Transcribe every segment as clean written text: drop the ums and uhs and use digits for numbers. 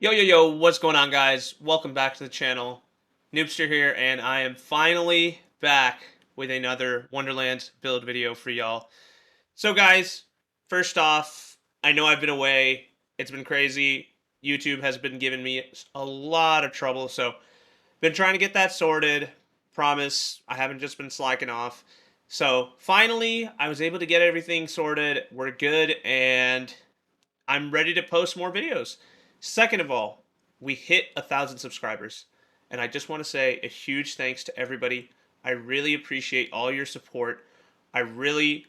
Yo, what's going on, guys? Welcome back to the channel. Noobster here, and I am finally back with another Wonderlands build video for y'all. So, guys, first off, I know I've been away. It's been crazy. YouTube has been giving me a lot of trouble, so been trying to get that sorted. Promise, I haven't just been slacking off. So, finally, I was able to get everything sorted. We're good, and I'm ready to post more videos. Second of all, we hit 1,000 subscribers. And I just want to say a huge thanks to everybody. I really appreciate all your support. I really,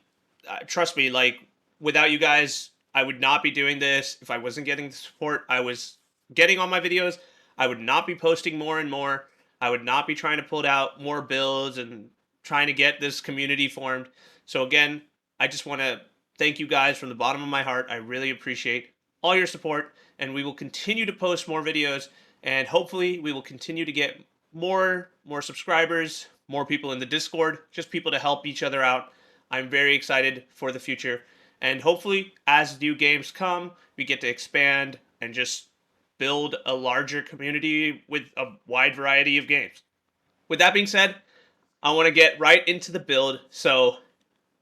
trust me, like, without you guys, I would not be doing this. If I wasn't getting the support I was getting on my videos, I would not be posting more and more. I would not be trying to put out more builds and trying to get this community formed. So, again, I just want to thank you guys from the bottom of my heart. I really appreciate all your support, and we will continue to post more videos, and hopefully we will continue to get more subscribers, more people in the Discord, just people to help each other out. I'm very excited for the future, and hopefully as new games come, we get to expand and just build a larger community with a wide variety of games. With that being said, I want to get right into the build. So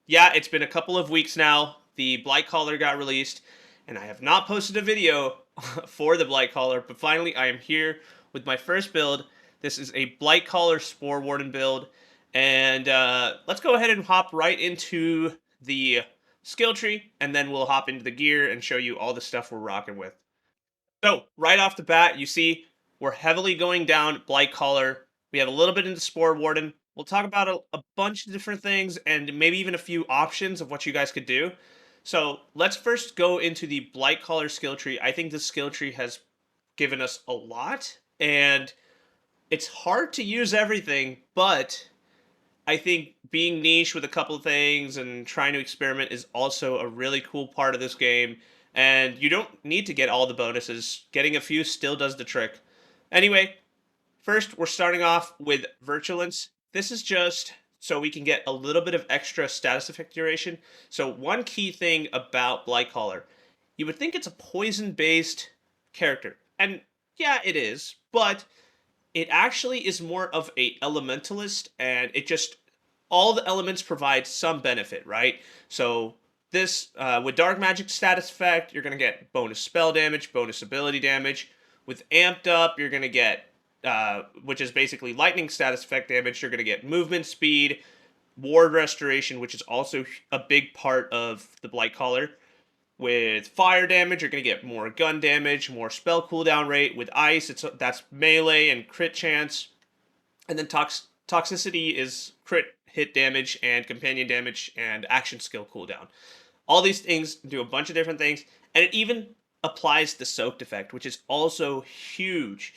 yeah, it's been a couple of weeks now. The Blightcaller got released, and I have not posted a video for the Blightcaller, but finally I am here with my first build. This is a Blightcaller Spore Warden build, and let's go ahead and hop right into the skill tree, and then we'll hop into the gear and show you all the stuff we're rocking with. So, right off the bat, you see we're heavily going down Blightcaller. We have a little bit into Spore Warden. We'll talk about a bunch of different things and maybe even a few options of what you guys could do. So, let's first go into the Blightcaller skill tree. I think this skill tree has given us a lot, and it's hard to use everything, but I think being niche with a couple of things and trying to experiment is also a really cool part of this game. And you don't need to get all the bonuses. Getting a few still does the trick. Anyway, first we're starting off with Virulence. This is just so we can get a little bit of extra status effect duration. So one key thing about Blightcaller, you would think it's a poison-based character. And yeah, it is, but it actually is more of a elementalist, and it just all the elements provide some benefit, right? So this with dark magic status effect, you're gonna get bonus spell damage, bonus ability damage. With amped up, you're gonna get which is basically lightning status effect damage. You're gonna get movement speed, ward restoration, which is also a big part of the Blightcaller. With fire damage, you're going to get more gun damage, more spell cooldown rate. With ice, that's melee and crit chance. And then toxicity is crit hit damage and companion damage and action skill cooldown. All these things do a bunch of different things, and it even applies the soaked effect, which is also huge.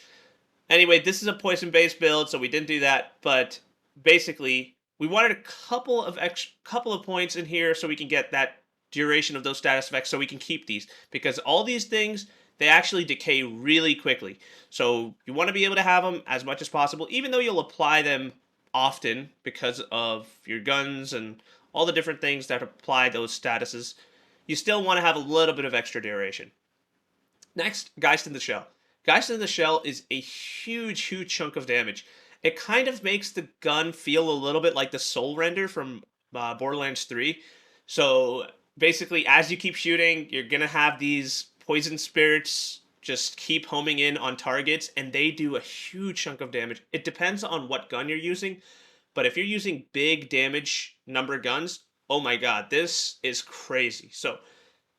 Anyway, this is a poison-based build, so we didn't do that, but basically, we wanted a couple of points in here so we can get that duration of those status effects so we can keep these, because all these things, they actually decay really quickly. So you want to be able to have them as much as possible, even though you'll apply them often because of your guns and all the different things that apply those statuses. You still want to have a little bit of extra duration. Next, Geist in the Shell. Geist in the Shell is a huge chunk of damage. It kind of makes the gun feel a little bit like the Soul Render from Borderlands 3. So basically, as you keep shooting, you're going to have these poison spirits just keep homing in on targets, and they do a huge chunk of damage. It depends on what gun you're using, but if you're using big damage number guns, oh my god, this is crazy. So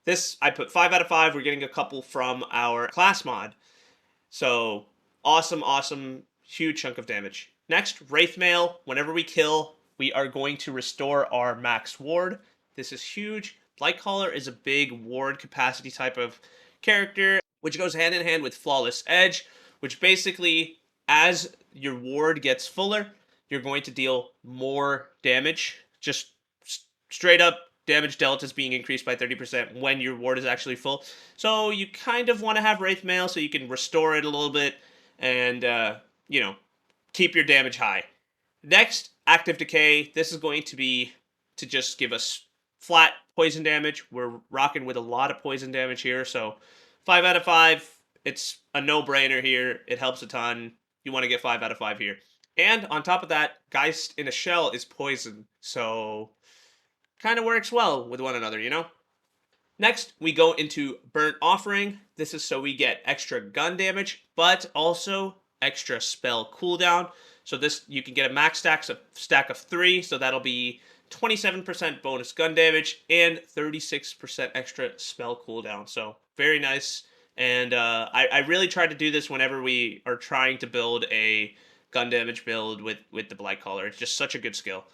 this, I put 5 out of 5. We're getting a couple from our class mod. So awesome, huge chunk of damage. Next, Wraith Mail. Whenever we kill, we are going to restore our max ward. This is huge. Blightcaller is a big ward capacity type of character, which goes hand in hand with Flawless Edge, which basically, as your ward gets fuller, you're going to deal more damage. Just straight up damage delta is being increased by 30% when your ward is actually full. So you kind of want to have Wraith Mail so you can restore it a little bit and, keep your damage high. Next, Active Decay. This is going to be to just give us flat poison damage. We're rocking with a lot of poison damage here, so 5 out of 5. it's a no-brainer here. It helps a ton. You want to get 5 out of 5 here. And on top of that, Geist in a shell is poison, so kind of works well with one another, you know? Next, we go into Burnt Offering. This is so we get extra gun damage, but also extra spell cooldown. So this, you can get a max stack of 3, so that'll be 27% bonus gun damage and 36% extra spell cooldown. So very nice. And I really try to do this whenever we are trying to build a gun damage build with the Blightcaller. It's just such a good skill.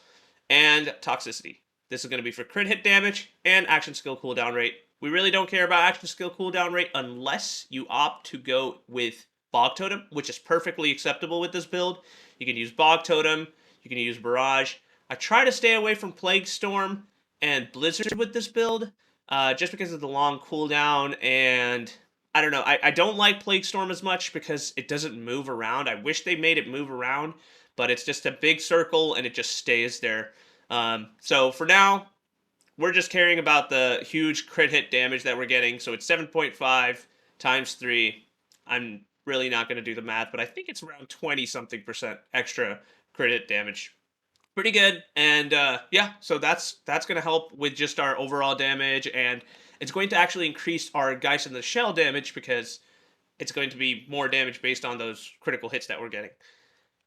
And Toxicity. This is going to be for crit hit damage and action skill cooldown rate. We really don't care about action skill cooldown rate unless you opt to go with Bog Totem, which is perfectly acceptable with this build. You can use Bog Totem, you can use Barrage. I try to stay away from Plague Storm and Blizzard with this build, just because of the long cooldown, and I don't know, I don't like Plague Storm as much because it doesn't move around. I wish they made it move around, but it's just a big circle and it just stays there. So for now, we're just caring about the huge crit hit damage that we're getting. So it's 7.5 times 3. I'm really not going to do the math, but I think it's around 20-something% extra crit hit damage. Pretty good. And yeah, so that's going to help with just our overall damage. And it's going to actually increase our Geist in the Shell damage because it's going to be more damage based on those critical hits that we're getting.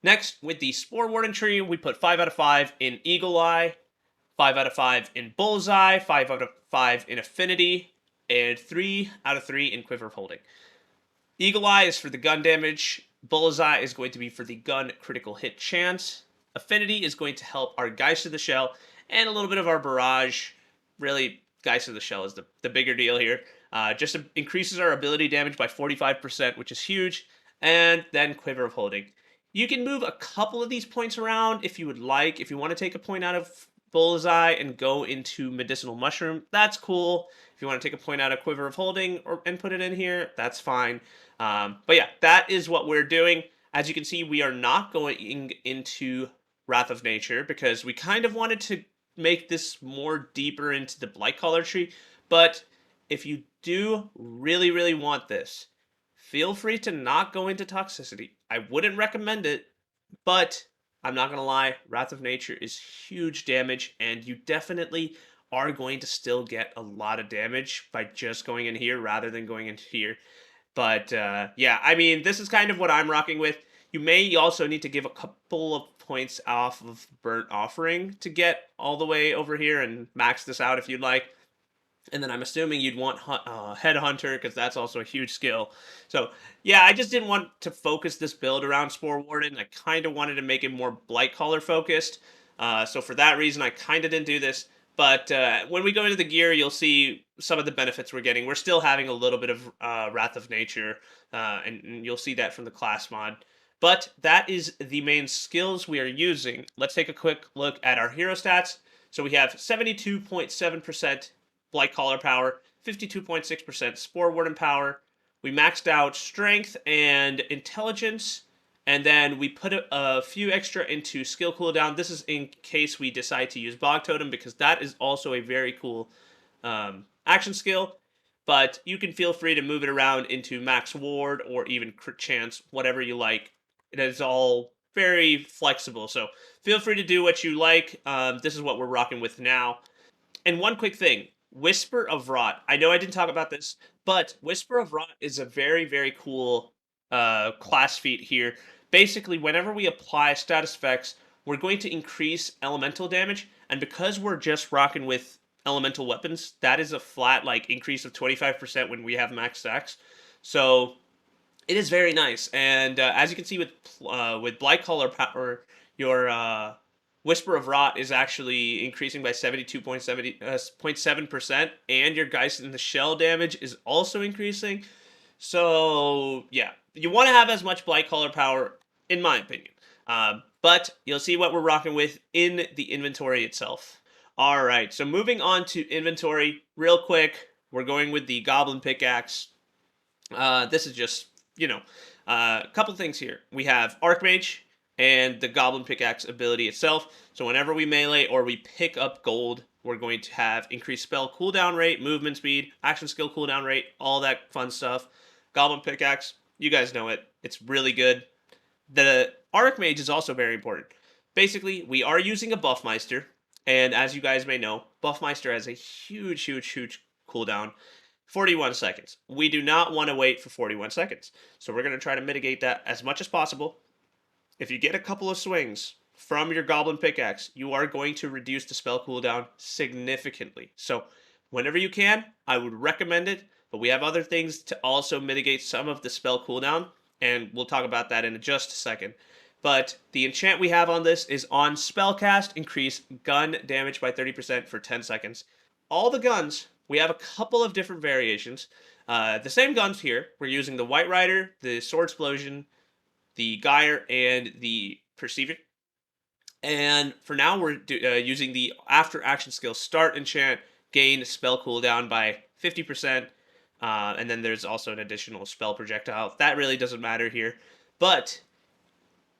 Next, with the Spore Warden tree, we put 5 out of 5 in Eagle Eye, 5 out of 5 in Bullseye, 5 out of 5 in Affinity, and 3 out of 3 in Quiver of Holding. Eagle Eye is for the gun damage, Bullseye is going to be for the gun critical hit chance, Affinity is going to help our Geist of the Shell, and a little bit of our Barrage. Really, Geist of the Shell is the bigger deal here. Just increases our ability damage by 45%, which is huge, and then Quiver of Holding. You can move a couple of these points around if you would like. If you want to take a point out of Bullseye and go into Medicinal Mushroom, that's cool. If you want to take a point out of Quiver of Holding and put it in here, that's fine. But yeah, that is what we're doing. As you can see, we are not going into Wrath of Nature because we kind of wanted to make this more deeper into the Blightcaller tree. But if you do really, really want this, feel free to not go into Toxicity. I wouldn't recommend it, but I'm not going to lie, Wrath of Nature is huge damage, and you definitely are going to still get a lot of damage by just going in here rather than going into here. But yeah, I mean, this is kind of what I'm rocking with. You may also need to give a couple of points off of Burnt Offering to get all the way over here and max this out if you'd like. And then I'm assuming you'd want Headhunter, because that's also a huge skill. So, yeah, I just didn't want to focus this build around Spore Warden. I kind of wanted to make it more Blightcaller focused. So for that reason, I kind of didn't do this. But when we go into the gear, you'll see some of the benefits we're getting. We're still having a little bit of Wrath of Nature, and you'll see that from the class mod. But that is the main skills we are using. Let's take a quick look at our hero stats. So we have 72.7% Blightcaller power, 52.6% Spore Warden power. We maxed out strength and intelligence, and then we put a few extra into skill cooldown. This is in case we decide to use Bog Totem, because that is also a very cool action skill. But you can feel free to move it around into max ward or even crit chance, whatever you like. It is all very flexible, so feel free to do what you like. This is what we're rocking with now. And one quick thing. Whisper of Rot. I know I didn't talk about this, but Whisper of Rot is a very, very cool class feat here. Basically, whenever we apply status effects, we're going to increase elemental damage, and because we're just rocking with elemental weapons, that is a flat increase of 25% when we have max stacks. So it is very nice, and as you can see with Blightcaller power, your Whisper of Rot is actually increasing by 72.7%, and your Geist in the Shell damage is also increasing. So, yeah, you want to have as much Blightcaller power, in my opinion. But you'll see what we're rocking with in the inventory itself. Alright, so moving on to inventory, real quick, we're going with the Goblin Pickaxe. This is just, a couple things here. We have Archmage and the Goblin Pickaxe ability itself. So whenever we melee or we pick up gold, we're going to have increased spell cooldown rate, movement speed, action skill cooldown rate, all that fun stuff. Goblin Pickaxe, you guys know it. It's really good. The Archmage is also very important. Basically, we are using a Buffmeister, and as you guys may know, Buffmeister has a huge cooldown. 41 seconds. We do not want to wait for 41 seconds. So we're going to try to mitigate that as much as possible. If you get a couple of swings from your Goblin Pickaxe, you are going to reduce the spell cooldown significantly. So whenever you can, I would recommend it, but we have other things to also mitigate some of the spell cooldown, and we'll talk about that in just a second. But the enchant we have on this is on Spellcast, increase gun damage by 30% for 10 seconds. All the guns, we have a couple of different variations. The same guns here. We're using the White Rider, the Sword Explosion, the Gyre, and the Perceiver. And for now, we're using the after action skill start enchant, gain spell cooldown by 50%. And then there's also an additional spell projectile. That really doesn't matter here. But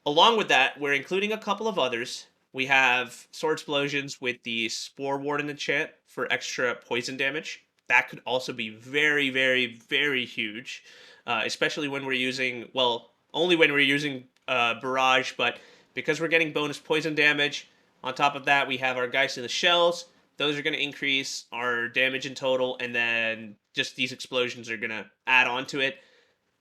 along with that, we're including a couple of others. We have Sword Explosions with the Spore Warden enchant for extra poison damage. That could also be very huge, especially when we're using, well, only when we're using Barrage, but because we're getting bonus poison damage. On top of that, we have our Geist in the Shells. Those are going to increase our damage in total, and then just these explosions are going to add on to it.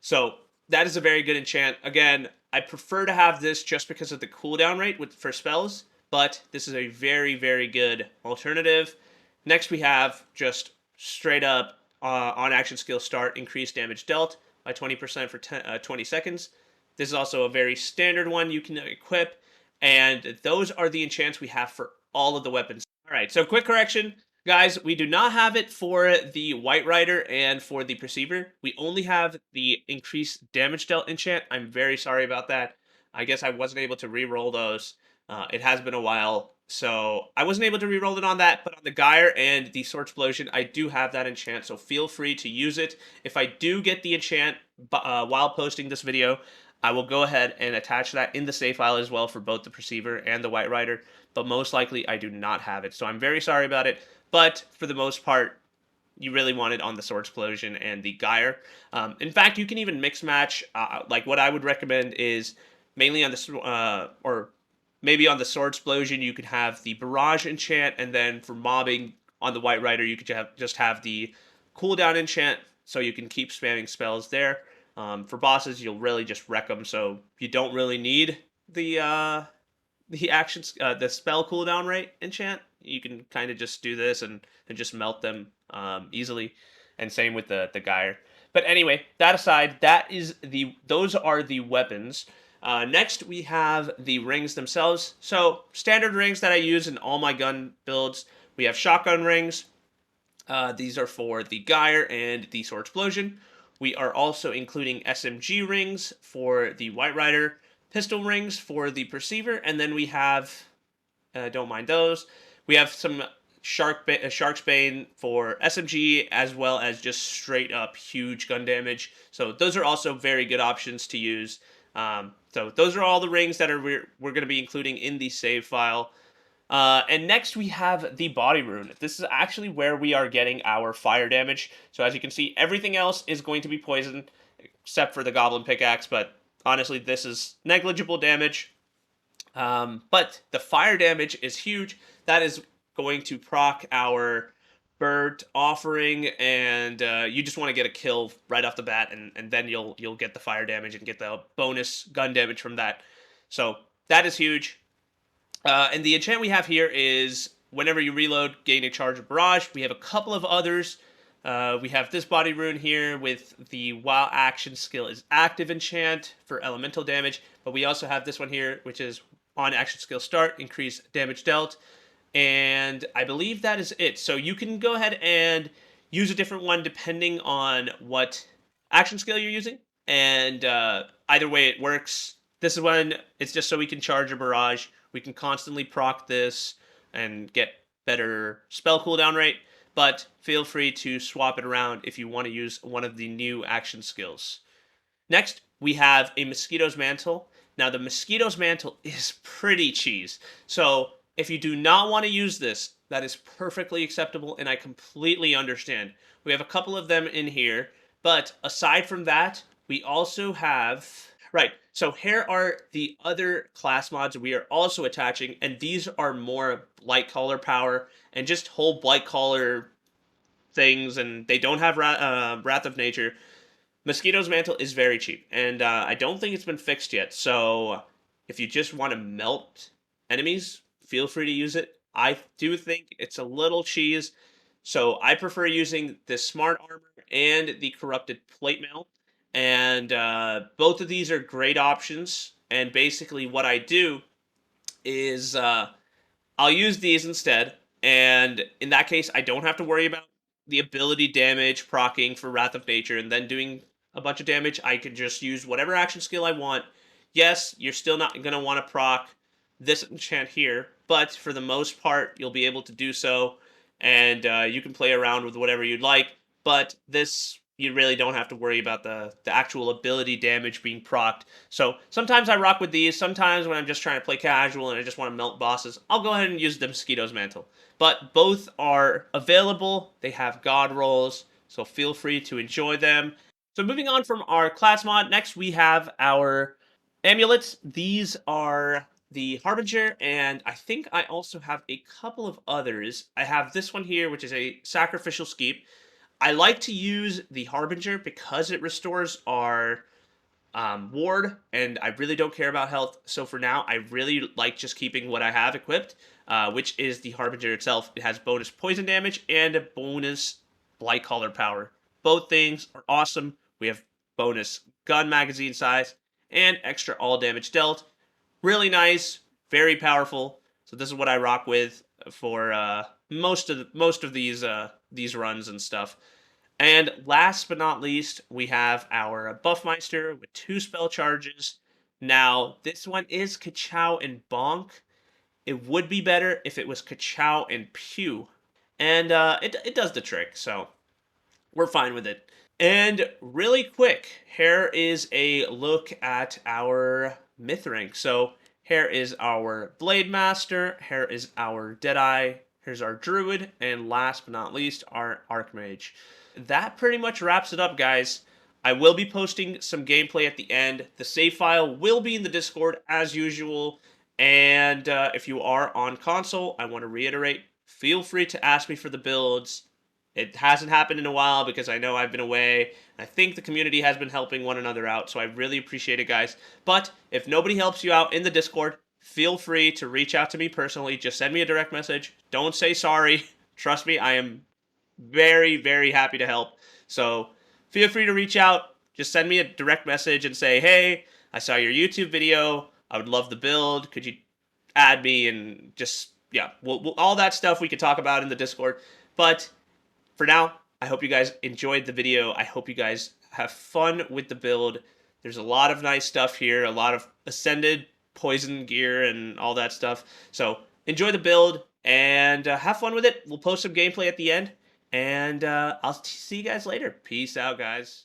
So that is a very good enchant. Again, I prefer to have this just because of the cooldown rate for spells, but this is a very good alternative. Next, we have just straight up on action skill start, increase damage dealt by 20% for 20 seconds. This is also a very standard one you can equip, and those are the enchants we have for all of the weapons. All right, so quick correction. Guys, we do not have it for the White Rider and for the Perceiver. We only have the increased damage dealt enchant. I'm very sorry about that. I guess I wasn't able to re-roll those. It has been a while, so I wasn't able to re-roll it on that, but on the Gyre and the Sword Explosion, I do have that enchant, so feel free to use it. If I do get the enchant while posting this video, I will go ahead and attach that in the save file as well for both the Perceiver and the White Rider, but most likely I do not have it, so I'm very sorry about it. But for the most part, you really want it on the Sword Explosion and the Gyre. In fact, you can even mix match. Like what I would recommend is mainly on the or maybe on the Sword Explosion, you could have the Barrage enchant, and then for mobbing on the White Rider, you could just have the cooldown enchant, so you can keep spamming spells there. For bosses, you'll really just wreck them, so you don't really need the actions, the spell cooldown rate enchant. You can kind of just do this and just melt them easily, and same with the Gyre. But anyway, that aside, those are the weapons. Next, we have the rings themselves. So standard rings that I use in all my gun builds. We have shotgun rings. These are for the Gyre and the Sword Explosion. We are also including SMG rings for the White Rider, pistol rings for the Perceiver, and then we have, don't mind those, we have some Shark's Bane for SMG, as well as just straight up huge gun damage. So those are also very good options to use. So those are all the rings that we're going to be including in the save file. And next we have the body rune. This is actually where we are getting our fire damage. So as you can see, everything else is going to be poison, except for the Goblin Pickaxe, but honestly, this is negligible damage. But the fire damage is huge. That is going to proc our Burnt Offering, and you just want to get a kill right off the bat, and then you'll get the fire damage and get the bonus gun damage from that. So that is huge. And the enchant we have here is whenever you reload, gain a charge of Barrage. We have a couple of others. We have this body rune here with the while action skill is active enchant for elemental damage. But we also have this one here, which is on action skill start, increase damage dealt. And I believe that is it. So you can go ahead and use a different one depending on what action skill you're using. And either way it works. This is when it's just so we can charge a Barrage. We can constantly proc this and get better spell cooldown rate, but feel free to swap it around if you want to use one of the new action skills. Next, we have a Mosquito's Mantle. Now, the Mosquito's Mantle is pretty cheese. So if you do not want to use this, that is perfectly acceptable, and I completely understand. We have a couple of them in here. But aside from that, we also have right. So here are the other class mods we are also attaching, and these are more Blightcaller power and just whole Blightcaller things, and they don't have Wrath of Nature. Mosquito's Mantle is very cheap, and I don't think it's been fixed yet. So if you just want to melt enemies, feel free to use it. I do think it's a little cheese, so I prefer using the Smart Armor and the Corrupted Plate Mail. And both of these are great options. And basically, what I do is I'll use these instead, and in that case, I don't have to worry about the ability damage proccing for Wrath of Nature and then doing a bunch of damage. I can just use whatever action skill I want. Yes, you're still not going to want to proc this enchant here, but for the most part, you'll be able to do so, and you can play around with whatever you'd like. But this, you really don't have to worry about the actual ability damage being procced. So sometimes I rock with these. Sometimes when I'm just trying to play casual and I just want to melt bosses, I'll go ahead and use the Mosquito's Mantle. But both are available. They have god rolls, so feel free to enjoy them. So moving on from our class mod, next we have our amulets. These are the Harbinger, and I think I also have a couple of others. I have this one here, which is a sacrificial skeep. I like to use the Harbinger because it restores our ward, and I really don't care about health. So for now, I really like just keeping what I have equipped, which is the Harbinger itself. It has bonus poison damage and a bonus Blightcaller power. Both things are awesome. We have bonus gun magazine size and extra all damage dealt. Really nice, very powerful. So this is what I rock with for most of these runs and stuff. And last but not least, we have our Buffmeister with 2 spell charges. Now, this one is Kachow and Bonk. It would be better if it was Kachow and Pew. And it does the trick, so we're fine with it. And really quick, here is a look at our myth rank. So here is our Blade Master, here is our Deadeye, here's our Druid, and last but not least, our Archmage. That pretty much wraps it up, guys. I will be posting some gameplay at the end. The save file will be in the Discord as usual. And if you are on console, I want to reiterate, feel free to ask me for the builds. It hasn't happened in a while because I know I've been away. I think the community has been helping one another out, so I really appreciate it, guys. But if nobody helps you out in the Discord, feel free to reach out to me personally. Just send me a direct message. Don't say sorry. Trust me, I am very, very happy to help. So feel free to reach out. Just send me a direct message and say, hey, I saw your YouTube video. I would love the build. Could you add me? And just, yeah, all that stuff we could talk about in the Discord. But for now, I hope you guys enjoyed the video. I hope you guys have fun with the build. There's a lot of nice stuff here, a lot of ascended poison gear and all that stuff. So enjoy the build and have fun with it. We'll post some gameplay at the end. And I'll see you guys later. Peace out, guys.